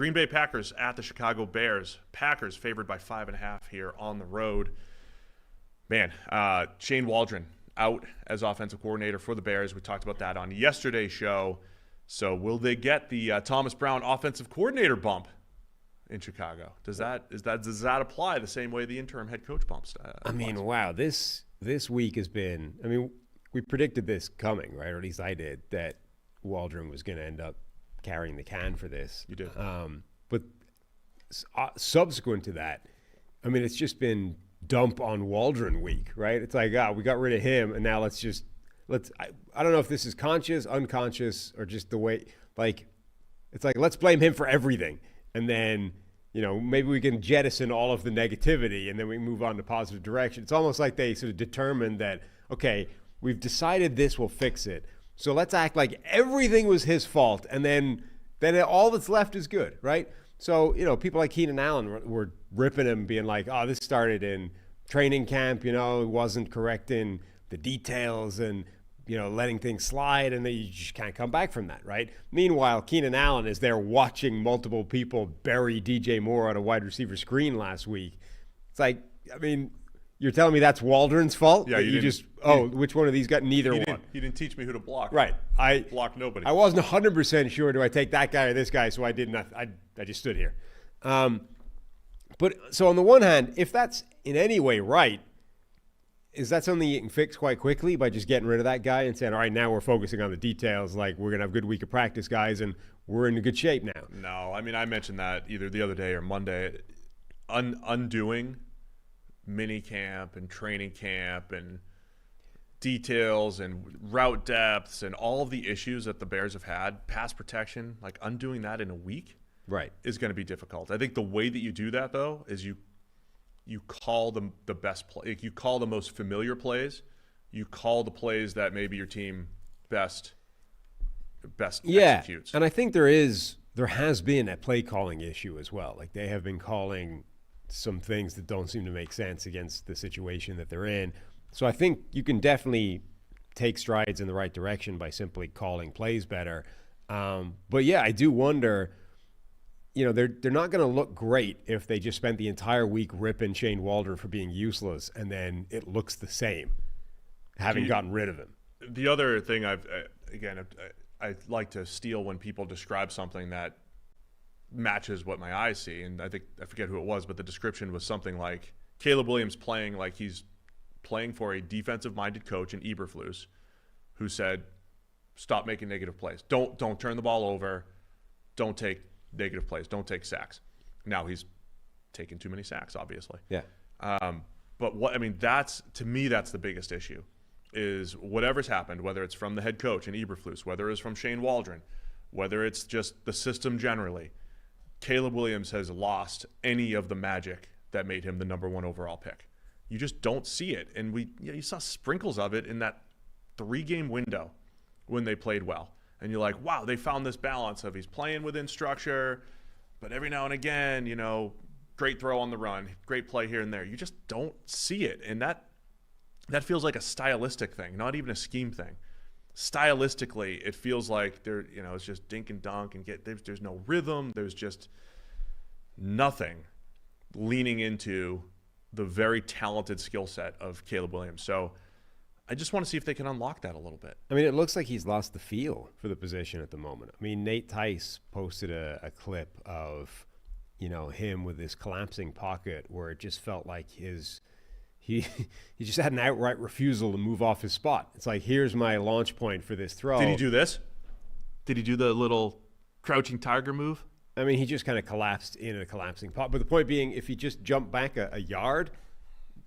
Green Bay Packers at the Chicago Bears. Packers favored by 5.5 here on the road. Man, Shane Waldren out as offensive coordinator for the Bears. We talked about that on yesterday's show. So will they get the Thomas Brown offensive coordinator bump in Chicago? Does that apply the same way the interim head coach bumps? Wow, this week has been. I mean, we predicted this coming, right? Or at least I did, that Waldron was going to end up carrying the can for this. You did. But subsequent to that, I mean, it's just been dump on Waldron week, right? It's like, we got rid of him, and now let's I don't know if this is conscious, unconscious, or just the way, like, it's like, let's blame him for everything. And then, maybe we can jettison all of the negativity and then we move on to positive direction. It's almost like they sort of determined that, okay, we've decided this will fix it. So let's act like everything was his fault. And then all that's left is good, right? So, people like Keenan Allen were ripping him, being like, oh, this started in training camp, wasn't correcting the details and, letting things slide, and then you just can't come back from that, right? Meanwhile, Keenan Allen is there watching multiple people bury DJ Moore on a wide receiver screen last week. It's like, I mean, you're telling me that's Waldron's fault? Yeah, which one of these got neither one? He didn't teach me who to block. Right. I blocked nobody. I wasn't 100% sure, do I take that guy or this guy, so I did not. I just stood here. But so on the one hand, if that's in any way right, is that something you can fix quite quickly by just getting rid of that guy and saying, all right, now we're focusing on the details, like we're going to have a good week of practice, guys, and we're in a good shape now? No, I mean, I mentioned that either the other day or Monday. Undoing mini camp and training camp and details and route depths and all of the issues that the Bears have had, pass protection, like undoing that in a week, right, is going to be difficult. I think the way that you do that, though, is you call the best play. Like, you call the most familiar plays. You call the plays that maybe your team best executes. And I think there has been a play calling issue as well. Like, they have been calling some things that don't seem to make sense against the situation that they're in. So I think you can definitely take strides in the right direction by simply calling plays better. But yeah, I do wonder. They're not going to look great if they just spent the entire week ripping Shane Waldron for being useless, and then it looks the same, having gotten rid of him. The other thing I like to steal when people describe something that matches what my eyes see, and I forget who it was, but the description was something like Caleb Williams playing like he's playing for a defensive-minded coach in Eberflus, who said, "Stop making negative plays. Don't turn the ball over. Don't take negative plays. Don't take sacks." Now he's taken too many sacks, obviously. Yeah. But that's, to me, that's the biggest issue, is whatever's happened, whether it's from the head coach in Eberflus, whether it's from Shane Waldron, whether it's just the system generally, Caleb Williams has lost any of the magic that made him the number 1 overall pick. You just don't see it. And you saw sprinkles of it in that 3-game window when they played well. And you're like, wow, they found this balance of he's playing within structure, but every now and again, great throw on the run, great play here and there. You just don't see it. And that feels like a stylistic thing, not even a scheme thing. Stylistically, it feels like it's just dink and dunk and there's no rhythm. There's just nothing leaning into the very talented skill set of Caleb Williams. So I just want to see if they can unlock that a little bit. I mean, it looks like he's lost the feel for the position at the moment. I mean, Nate Tice posted a clip of, him with this collapsing pocket where it just felt like he just had an outright refusal to move off his spot. It's like, here's my launch point for this throw. Did he do this? Did he do the little crouching tiger move? I mean, he just kind of collapsed in a collapsing pocket. But the point being, if he just jumped back a yard,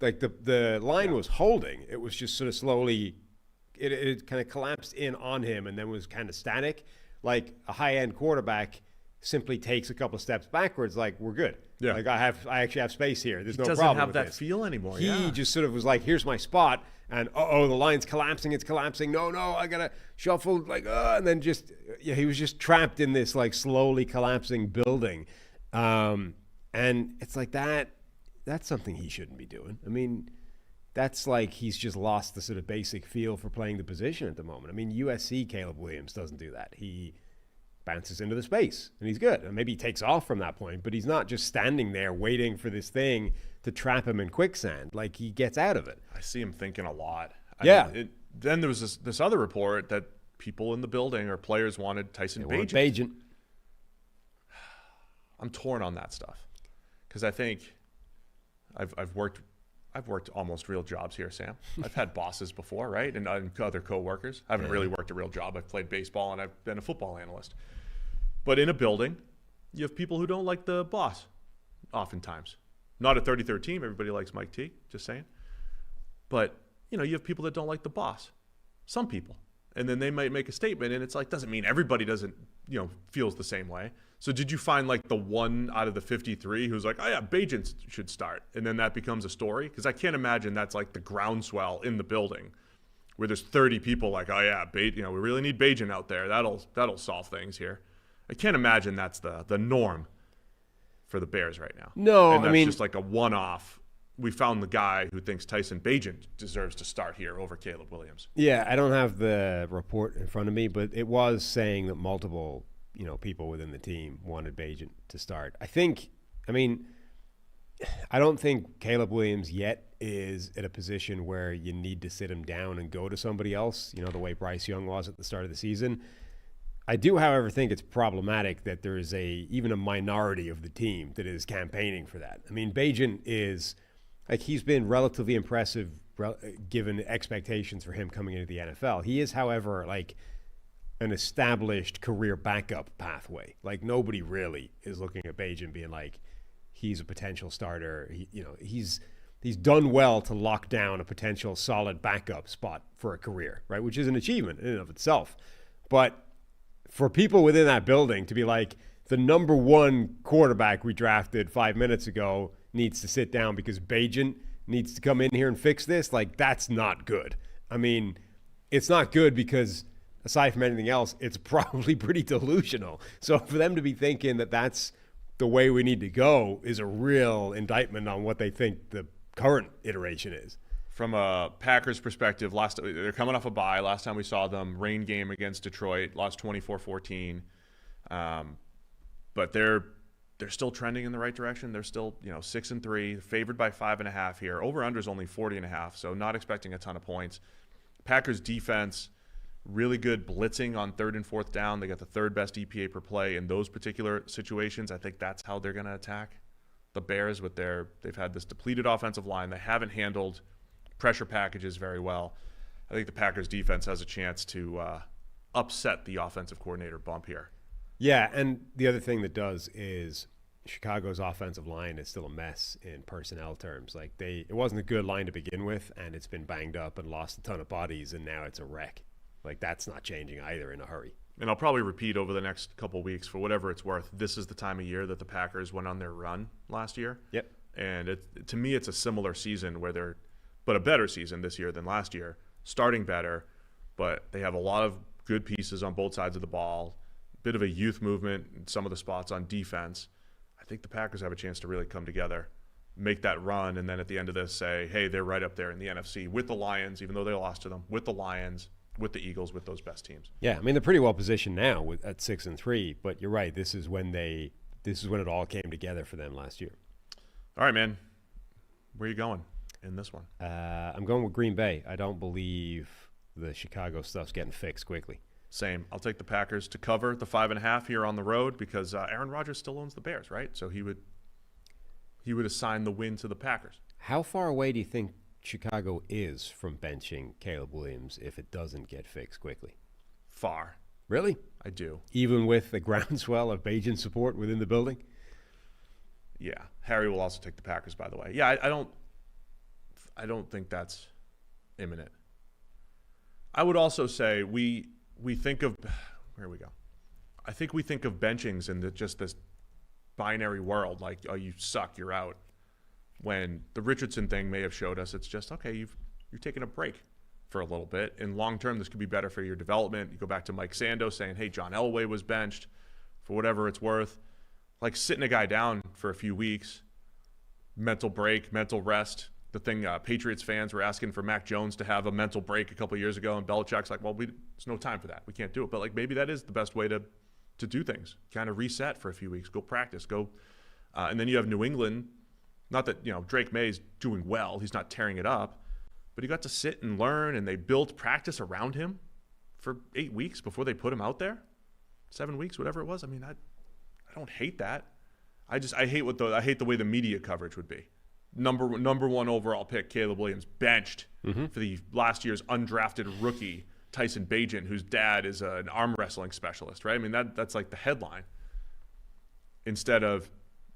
like the line was holding. It was just sort of slowly, it kind of collapsed in on him and then was kind of static. Like a high-end quarterback simply takes a couple of steps backwards, like, we're good. Yeah. Like, I actually have space here. There's no problem. He doesn't have with that this. feel anymore. He just sort of was like, here's my spot, and the line's collapsing. It's collapsing. No, I gotta shuffle. Like, and then he was just trapped in this like slowly collapsing building, and it's like that. That's something he shouldn't be doing. I mean, that's like he's just lost the sort of basic feel for playing the position at the moment. I mean, USC Caleb Williams doesn't do that. He bounces into the space, and he's good. And maybe he takes off from that point, but he's not just standing there waiting for this thing to trap him in quicksand. Like, he gets out of it. I see him thinking a lot. Then there was this other report that people in the building or players wanted Tyson Bagent. I'm torn on that stuff because I think I've worked almost real jobs here, Sam. I've had bosses before, right? And other coworkers. I haven't really worked a real job. I've played baseball and I've been a football analyst. But in a building, you have people who don't like the boss, oftentimes. Not a 33rd team. Everybody likes Mike T, just saying. But, you have people that don't like the boss. Some people. And then they might make a statement, and it's like, doesn't mean everybody doesn't, feels the same way. So did you find like the one out of the 53 who's like, oh yeah, Bagent should start, and then that becomes a story? Because I can't imagine that's like the groundswell in the building where there's 30 people like, oh yeah, we really need Bagent out there. That'll solve things here. I can't imagine that's the norm for the Bears right now. No, and that's just like a one-off. We found the guy who thinks Tyson Bagent deserves to start here over Caleb Williams. Yeah, I don't have the report in front of me, but it was saying that multiple people within the team wanted Bagent to start. I don't think Caleb Williams yet is at a position where you need to sit him down and go to somebody else, the way Bryce Young was at the start of the season. I do, however, think it's problematic that there is even a minority of the team that is campaigning for that. Bagent is, he's been relatively impressive given expectations for him coming into the NFL. He is, however, an established career backup pathway. Nobody really is looking at Bagent being like, he's a potential starter. He's done well to lock down a potential solid backup spot for a career, right? Which is an achievement in and of itself. But for people within that building to be like, the number one quarterback we drafted 5 minutes ago needs to sit down because Bagent needs to come in here and fix this, that's not good. It's not good because, aside from anything else, it's probably pretty delusional. So for them to be thinking that that's the way we need to go is a real indictment on what they think the current iteration is. From a Packers perspective, they're coming off a bye. Last time we saw them, rain game against Detroit, lost 24-14. But they're still trending in the right direction. They're still 6-3, favored by 5.5 here. Over/under is only 40.5, so not expecting a ton of points. Packers defense, really good blitzing on 3rd and 4th down. They got the 3rd best EPA per play in those particular situations. I think that's how they're going to attack the Bears they've had this depleted offensive line. They haven't handled pressure packages very well. I think the Packers defense has a chance to upset the offensive coordinator bump here. Yeah, and the other thing that does is Chicago's offensive line is still a mess in personnel terms. It wasn't a good line to begin with, and it's been banged up and lost a ton of bodies, and now it's a wreck. That's not changing either in a hurry. And I'll probably repeat over the next couple of weeks, for whatever it's worth, this is the time of year that the Packers went on their run last year. Yep. And to me, it's a similar season but a better season this year than last year, starting better, but they have a lot of good pieces on both sides of the ball, bit of a youth movement in some of the spots on defense. I think the Packers have a chance to really come together, make that run, and then at the end of this say, hey, they're right up there in the NFC with the Lions, even though they lost to them, with the Lions, with the Eagles, with those best teams. Yeah, they're pretty well positioned now at 6-3, but you're right. This is when it all came together for them last year. All right, man. Where are you going in this one? I'm going with Green Bay. I don't believe the Chicago stuff's getting fixed quickly. Same. I'll take the Packers to cover the 5.5 here on the road because Aaron Rodgers still owns the Bears, right? So he would assign the win to the Packers. How far away do you think Chicago is from benching Caleb Williams if it doesn't get fixed quickly? Far. Really? I do. Even with the groundswell of Bagent support within the building? Yeah. Harry will also take the Packers, by the way. Yeah, I don't think that's imminent. I would also say we think of where we go. I think we think of benchings in just this binary world, like, oh, you suck, you're out. When the Richardson thing may have showed us, it's just, okay, you're taking a break for a little bit. In long term, this could be better for your development. You go back to Mike Sando saying, hey, John Elway was benched for whatever it's worth. Sitting a guy down for a few weeks, mental break, mental rest. The thing Patriots fans were asking for Mac Jones to have a mental break a couple of years ago, and Belichick's like, well, there's no time for that. We can't do it. But maybe that is the best way to to do things, kind of reset for a few weeks, go practice, and then you have New England. Not that, Drake May's doing well. He's not tearing it up. But he got to sit and learn, and they built practice around him for 8 weeks before they put him out there. 7 weeks, whatever it was. I mean, I don't hate that. I hate the way the media coverage would be. Number one overall pick, Caleb Williams, benched for the last year's undrafted rookie, Tyson Bagent, whose dad is an arm wrestling specialist, right? I mean, that's like the headline. Instead of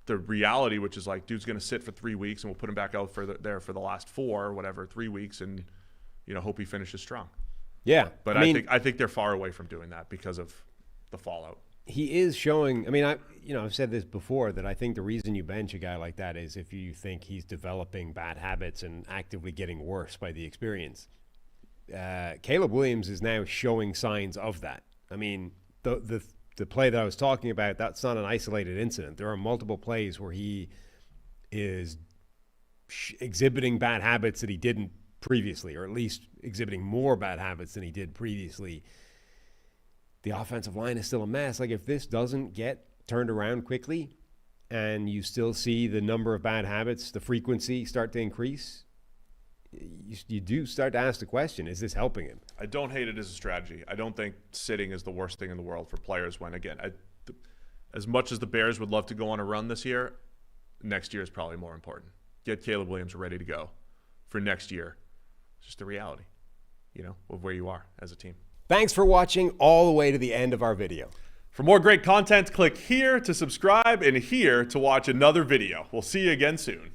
the reality, which is like, dude's going to sit for 3 weeks and we'll put him back out there for the last 4 or whatever, 3 weeks, and hope he finishes strong. Yeah, but I think they're far away from doing that because of the fallout. He is showing. I mean, I've said this before, that I think the reason you bench a guy like that is if you think he's developing bad habits and actively getting worse by the experience. Caleb Williams is now showing signs of that. I mean, the play that I was talking about, that's not an isolated incident. There are multiple plays where he is exhibiting bad habits that he didn't previously, or at least exhibiting more bad habits than he did previously. The offensive line is still a mess. Like, if this doesn't get turned around quickly and you still see the number of bad habits, the frequency start to increase, you do start to ask the question, is this helping him? I don't hate it as a strategy. I don't think sitting is the worst thing in the world for players when, again, as much as the Bears would love to go on a run this year, next year is probably more important. Get Caleb Williams ready to go for next year. It's just the reality, of where you are as a team. Thanks for watching all the way to the end of our video. For more great content, click here to subscribe and here to watch another video. We'll see you again soon.